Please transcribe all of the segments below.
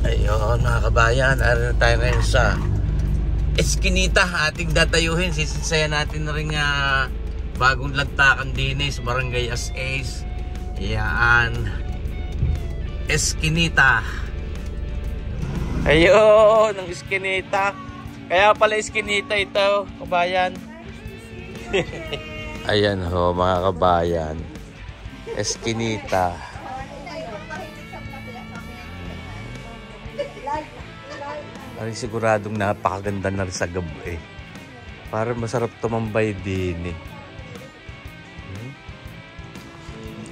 Ayun mga kabayan, ano na tayo ngayon sa Eskinita, ating datayuhin. Sisisayan natin na rin bagong lantakan din sa Barangay As-Ace. Ayan, Eskinita. Ayun, ang Eskinita. Kaya pala Eskinita ito, kabayan. Ayan ho mga kabayan, Eskinita. Ay, siguradong napakaganda na rin sa gabi. Para masarap tumambay din eh.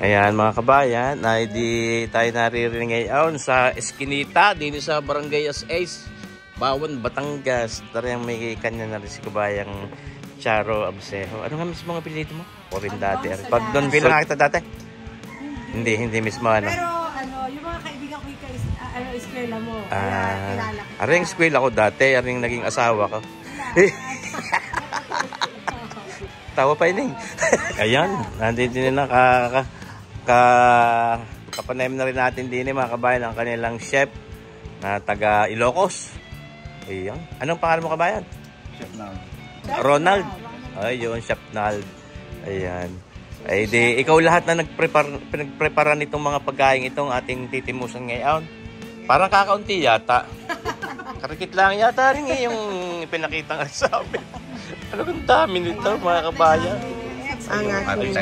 Ayan mga kabayan, ay di tayo naririnig ngayon sa Eskinita, din sa Barangay As-Ace, Bawan, Batangas. Tarang may kanya na rin si kabayang Charo Absejo. Ano nga mismo ang apelido mo? O rin dati. Pag doon bilang nakita dati? Hindi mismo ano. Pero ano, yung mga kaibigan ko eskwela mo. Aring eskwela ko dati, aring naging asawa ko. Tawa pa ining. Ayan, nandito na kapanayam na rin natin din mga kabayan ang kanilang chef na taga Ilocos. Ayan. Anong pangalan mo kabayan? Chef Nald. Ronald. Ay, yun, Chef Nald. Ayan. Ay, di, ikaw lahat na nagprepara nitong mga pagkain itong ating titimusan ngayon. Parang kakaunti yata. Karikit lang yata rin yung pinakita nga sa amin. Ano kang dami nito mga kabayan? Ang ating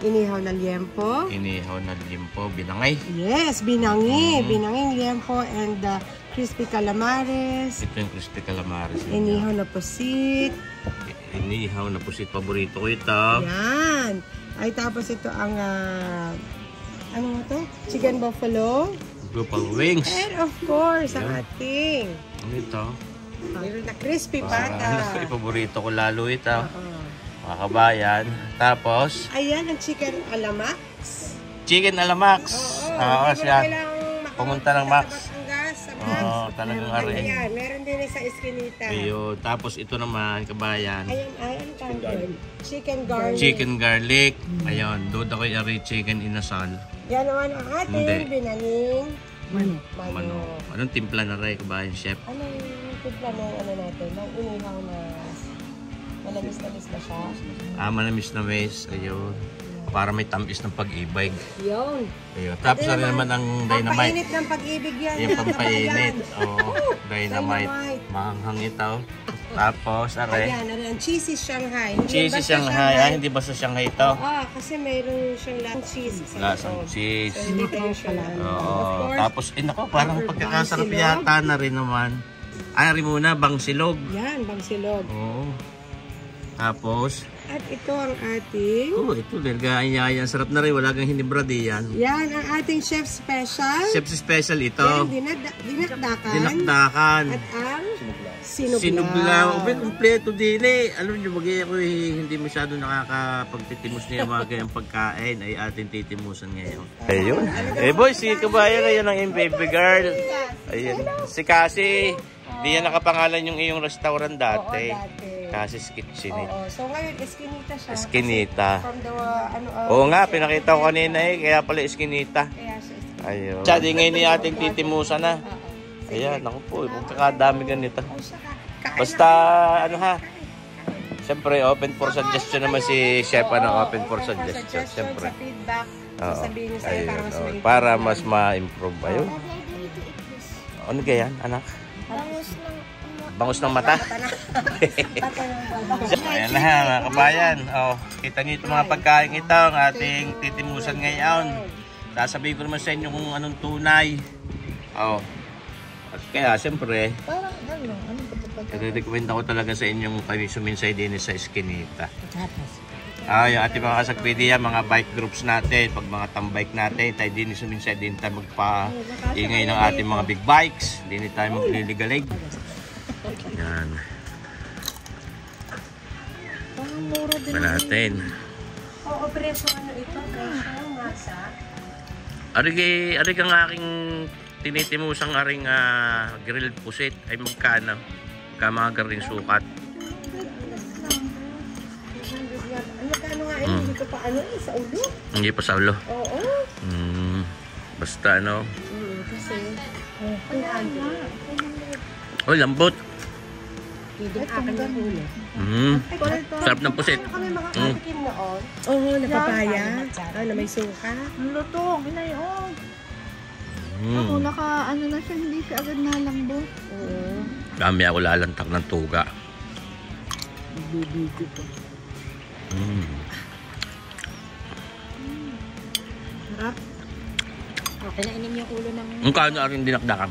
inihaw na liempo. Inihaw na liempo, binangay. Yes, binangi. Binanging liempo and crispy calamares. Ito yung crispy calamares. Inihaw na pusit. Inihaw na pusit, paborito ko ito. Yan. Ay tapos ito ang ano nga to? Chicken buffalo. Buffalo wings. And of course, ang ating ano ito? meron na crispy pata. Paborito ko lalo ito. Mga kabayan. Tapos ayan ang chicken alamax. Chicken alamax. Oo, siya. Pumunta ng Max. Oo, talagang arin. Ayan, meron din sa Eskinita. Ayun. Tapos ito naman, kabayan. Ayan, chicken garlic. Chicken garlic. Ayun, doon ako yung chicken inasal. Yan naman ang ating binanging Mano. Anong timpla na rin, kabayan, chef? Anong timpla ng ano natin? Ng inihaw na malamis-lamis na siya. Manamis na mais. Ayun. Para may tamis ng pag-ibig. Yun. Ayun. Tapos na rin naman ang dynamite. Pampainit ng pag-ibig yan. Yung pampainit. Dynamite. Mahanghang ito. Tapos, aray. Ayan, ang cheesy Shanghai. Cheesy Shanghai. Hindi ba sa Shanghai ito? Kasi mayroon siyang lasang cheese. Lasang cheese. So, hindi tayo siya lang. Tapos, nako, parang pagkakasarap yata na rin naman. Ay, rin muna, bangsilog. Yan, bangsilog. Oo. Tapos, at ito ang ating ito yan. Sarap na rin. Wala kang hinibra diyan. Yan ang ating chef special. Chef special ito. Yan, dinakdakan. At ang sinuglaw. Sinuglaw. Kompleto din eh. Alam nyo, ako hindi masyado nakakapagtitimos niya mga ganyang pagkain ay ating titimusan ngayon. Ayun. Boy, si kabayan ngayon ang baby girl. Ayun. Si Cassie. Di yan nakapangalan yung iyong restaurant dati. Oo, dati. Casie's Kitchen. So ngayon, Eskinita siya. Eskinita. From the, oo nga, pinakita ko kanina kaya pala Eskinita. Kaya siya Eskinita. Ayun. Siya, di ngayon ni ating titimusan na. Ayan, naku po, magkakadami ganito. Basta, ano ha, siyempre, open for suggestion naman si Chef, open for suggestion. Siyempre. Sa feedback, sasabihin niyo sa'yo para mas ma-improve. Ayun. Ano ganyan, anak? Bangus ng mata. Ayan na mga kabayan. Kita niyo itong mga pagkain ito ang ating titimusan ngayon. Sasabihin ko naman sa inyo kung anong tunay. At kaya siyempre, i-recommend ako talaga sa inyong kami suminsay din sa Eskinita. Yung ating mga kasagpidi, mga bike groups natin, pag mga tambike natin, tayo din suminsay din tayo magpa-ingay ng ating mga big bikes. Din tayo magliligalig. Yan. Pa natin. Oo, preso ano ito? Preso, masa? Ari kang aking tinitimusang aring grilled pusit ay magkano? Kamagar rin sukat. Ano nga hindi ko pa sa ulo? Hindi pa sa ulo? Oo. Basta ano? Kasi Oh, lambot. Hindi akin yung ulo. Sarap ng pusit. Kami makakatikim noon. Oo, napapaya. Na may suka. Ang lutong, inay, oh. Ako ano na siya, hindi siya agad nalambot. Oo. Dami ako lalantak ng tuga. Bibigyo ko. Sarap. Okay na inim yung ulo ng... Ang kano rin dinakdakan?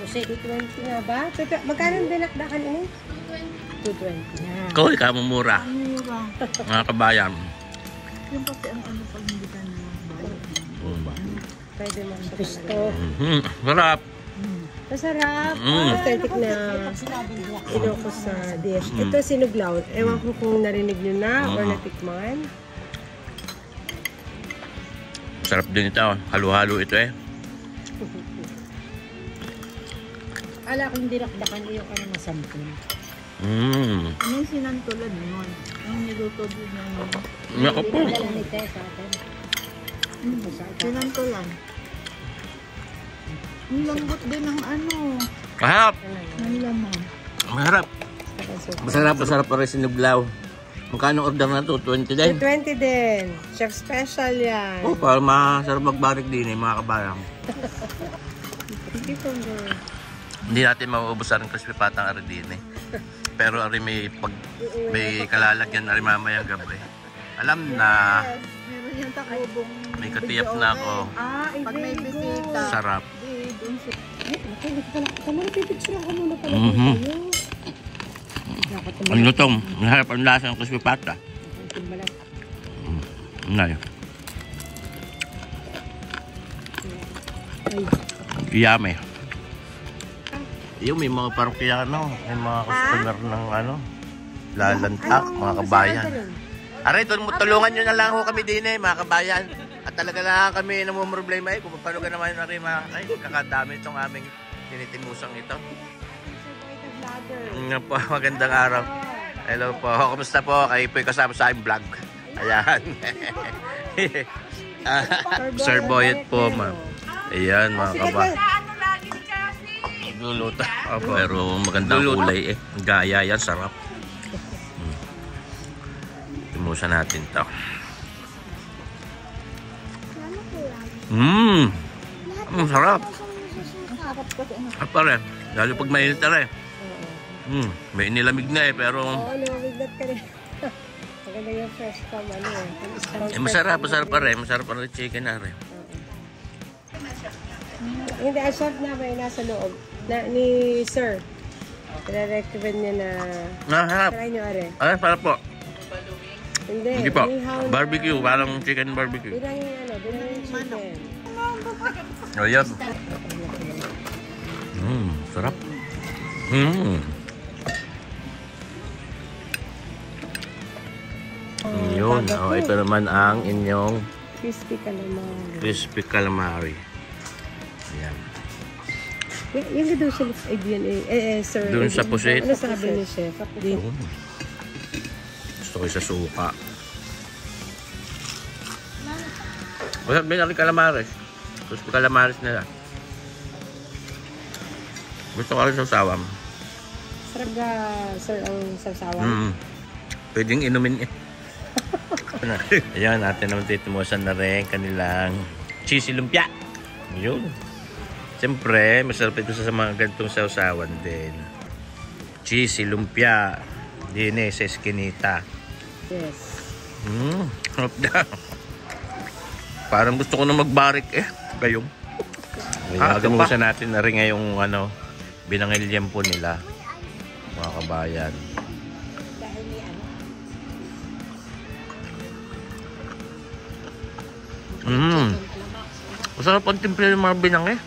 Pusit. 220 nga ba? Magkano ang dinakdakan ini? 220 na. Ikaw, ikaw mumura. Ano ba? Mga kabayan. Yung kasi ang ano pag hindi ka na Pwede mo gusto. Sarap. Masarap. Authentic na Ilocos sa dish. Ito sinuglaw. Ewan ko kung narinig nyo na or natikman. Sarap din ito. Halo-halo ito eh. Ala kong dinakdakan yung ano masampin. Yung sinantulan nun. Yung niluto din ng... Nako po. Dala ni Tess sa atin. Sinantulan. Ang lambot din ng ano. Mahap. Ang laman. Masarap. Masarap pa rin sinuglaw. Magkano order na to? 20 din? 20 din. Chef special yan. Oh, para masarap magbarik din eh, mga kabayang. Hindi po ba? Hindi natin mauubos ang crispy patang ari din eh. Pero ari may kalalagyan ari mamayang gabi. Alam na. Meron yung takubong. May katiyap na ako. Pag may bisita. Sarap. Doon siya. Kamara pipicture ako muna pala. Ang lutong. Ang harap ang lasa ng crispy pata. Ano yummy. Yung may mga parokyano, may mga customer ng ano, lalantak, mga kabayan. Aray, tulungan nyo na lang ho kami din eh, mga kabayan. At talaga lang kami namumroblema eh, kung paano ka naman na rin kakadami itong aming tinitimusang ito. Nga po, magandang araw. Hello po, kumusta po? Kayo po kasama sa aking vlog. Ayan. Sir Boyet po, ma'am. Ayan, mga kabayan. Luluto. Pero magandang kulay eh. Gaya yan, sarap. Timusan natin to. Sarap. Sarap pa rin. Lalo pag mainit na rin. May inilamig na eh, pero... Oo, namamiglat ka rin. Maganda yung fresh palm, ano eh. Masarap pa rin. Masarap pa rin chicken na rin. Hindi, ang chef na may nasa loob. Ni Sir. Recommend niya na... Harap. Try nyo, are. Ay, para po. Hindi po. nihaw na- Barbecue, parang chicken barbecue. Bilang yung ano, bilang yung chicken. O yan. Sarap. Yun. Oh, ito naman ang inyong Crispy calamari. crispy calamari. Yan. Yung gado siya idea sir. Doon sa pusit. Ano sabi ni chef? Gusto ko sa suka. Wala, may nakin calamares. Crispy calamares nila. Gusto ko rin sa sawam. Sarap ga, sir, ang sawsawan. Pwedeng inumin eh. Ayan, natin naman titimusan na rin kanilang cheesy lumpia. Yun. Siyempre, masarap ito sa mga gantong sawsawan din. Cheesy lumpia. Din eh, sa eskinita. Yes. Harap na. Parang gusto ko na magbarik eh. Gayong. Timusan natin na rin ngayong ano, binangilyan po nila. Mga kabayan. Masarap ang timple ng mga binang eh.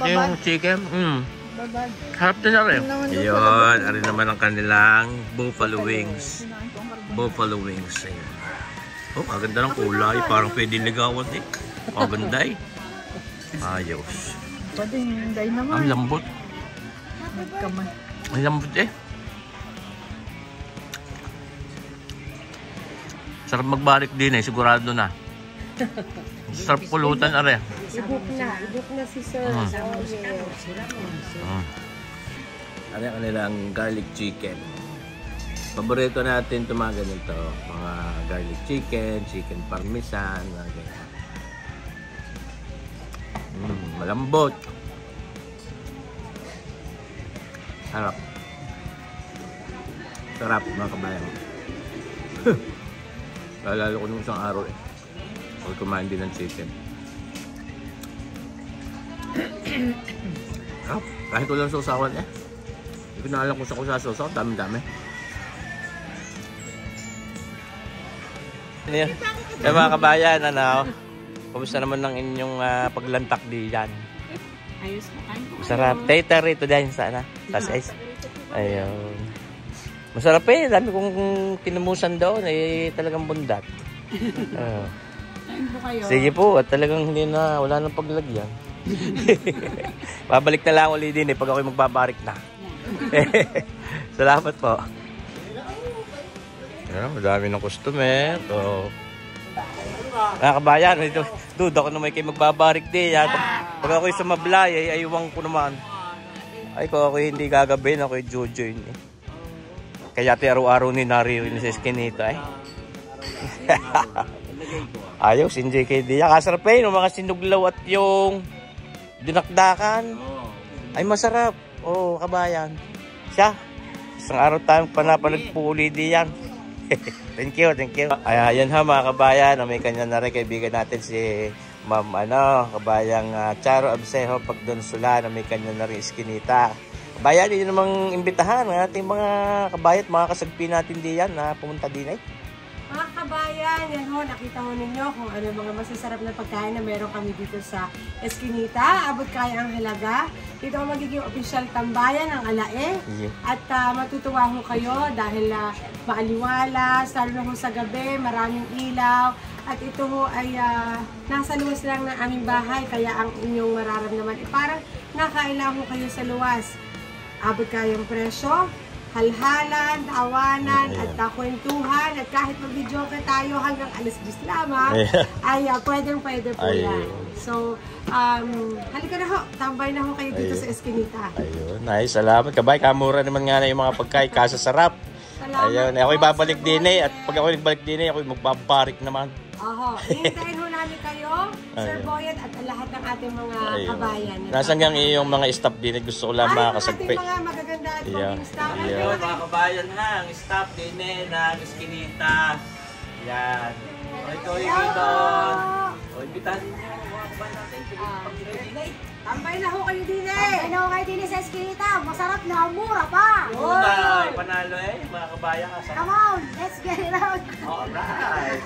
Yung chicken. Harap din na rin. Ayun, arin naman ang kanilang buffalo wings. Buffalo wings. Ayan. Oh, maganda ng kulay. Parang pwede ligawan eh. Maganda eh. Ayos. Pwede hindi naman. Ang lambot. Kamay. Ang lambot eh. Sarap magbalik din eh. Sigurado na. Sarap pulutan are. I-book na si Sir. Oh, yes. Ano yung kanilang garlic chicken. Paborito natin ito mga ganito. Mga garlic chicken, chicken parmesan, mga ganyan. Malambot. Sarap. Sarap mga kabayan. Lalo ko nung isang araw eh. Huwag kumain din ng chicken. Kahit walang sausawan eh. Hindi ko na alam kung sa sausaw. Dami-dami. Yan mga kabayan, ano? Kumusta naman ng inyong paglantak diyan? Ayos mo kayo. Masarap. Tater rito dahil sana. Tas ice. Ayun. Masarap eh. Dami kong tinumusan doon. Eh, talagang bundat. Kain po kayo. Sige po. At talagang hindi na, wala nang paglagyan. Babalik na lang ulit din eh. Pag ako'y magbabarik na. Salamat po. Ayan, madami ng customer. So, mga kabayan, duda ko na may kayo magbabarik din. Pag ako'y sumablay, ay ayuwang ko naman. Ay, kung ako'y hindi gagabin, ako'y jojoin eh. Kaya araw-araw ni naririnig sa eskinita eh. Ayaw, sinjay kayo diya. Kasarap eh, yung mga sinuglaw at yung dinakdakan. Ay, masarap. Oo, kabayan. Siya, isang araw tayong panagpuli diyan. Thank you, thank you. Ayan ha mga kabayan, may kanya na rin kaibigan natin si Ma'am kabayang Charo Absejo Pagdonsula na may kanya na rin eskinita. Kabayan, yun namang imbitahan ng ating mga kabayat, mga kasagpi natin diyan na pumunta din eh. Mga kabayan, yan ho, nakita ho ninyo kung ano mga masasarap na pagkain na meron kami dito sa Eskinita. Abot kaya ang halaga. Ito ang magiging official tambayan ng Alae. At matutuwa ho kayo dahil maaliwalas, lalo na ho sa gabi, maraming ilaw. At ito ho ay nasa luwas lang ng aming bahay, kaya ang inyong mararamdaman parang nakailang ho kayo sa luwas. Abot kayang presyo, halhalan, tawanan, at kwentuhan, at kahit mag-video tayo hanggang alas 10 lamang, ay pwedeng-pwede po yan. So, halika na ho, tambay na ho kayo dito sa Eskinita. Ayun, nice, salamat. Kabay, kamura naman nga na yung mga pagkain, kasasarap. Ayun, ako'y babalik din eh, at pag ako'y nagbalik din eh, ako'y magbabarik naman. Oho, hintayin ho namin kayo, Sir Boyet, at lahat ng ating mga kabayan. Nasaan nga yung mga staff din? Gusto ko lang makasagpi. Ay, mga magaganda at maging staff. Ayun, mga kabayan ha, ang staff din eh, na Eskinita. Yan. O, ito yung doon. O, imbitahan niyo mga kabayan natin. Tambay na ho kayo din eh. Tambay na ho kayo din sa Eskinita. Masarap na, mura pa. Mura, panalo eh, mga kabayan. Come on, let's get it out. Alright.